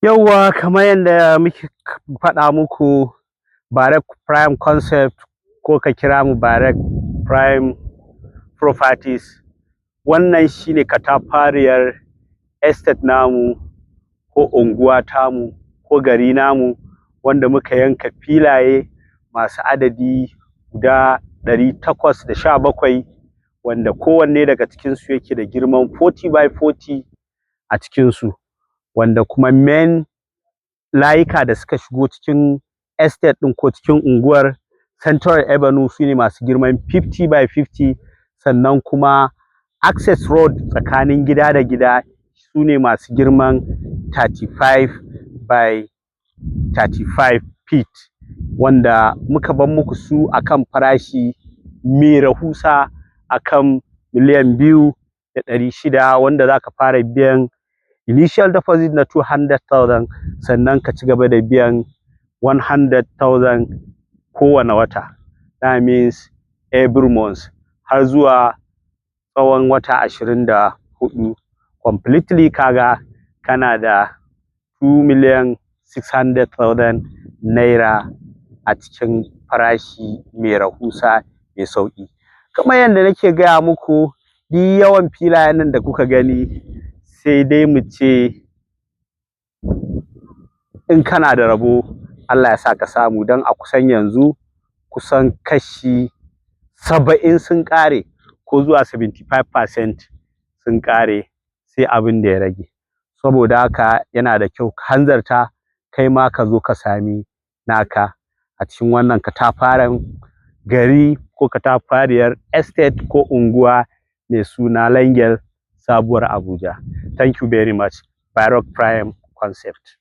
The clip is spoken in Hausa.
Yauwa kamar yadda muke faɗa muku, Barrack Prime Concept ko ka kira mu Barrack Prime Properties, wannan shine katafariyar estate namu ko unguwa tamu ko gari namu wanda muka yanka filaye masu adadi guda 817 wanda kowanne daga cikinsu yake da girman 40x40 a cikinsu, wanda kuma main layuka da suka shigo cikin estate ɗin ko cikin unguwar Central Avenue sune masu girman 50x50, sannan kuma access road tsakanin gida da gida sune masu girman 35x35 feet, wanda muka bar muku su akan farashi mai rahusa akan 2,600,000, wanda zaka fara biyan initial deposit na 200,000 sannan ka ci gaba da biyan 100,000 kowane wata, that means every month har zuwa tsawon wata 24 completely. Kaga kana da 2,600,000 naira a cikin farashi mai rahusa mai sauƙi. Kamar yadda nake gaya muku, duk yawan filayen nan da kuka gani sai dai mu ce in kana da rabo Allah ya sa ka samu, don a kusan yanzu kusan kashi 70 sun ƙare ko zuwa 75% sun ƙare, sai abin da ya rage. Saboda haka yana da kyau ka hanzarta kai ma ka zo ka sami naka a cikin wannan katafaren gari ko katafariyar estate ko unguwa mai suna Langel, Sabuwar Abuja. Thank you very much. Barrack Prime Concept.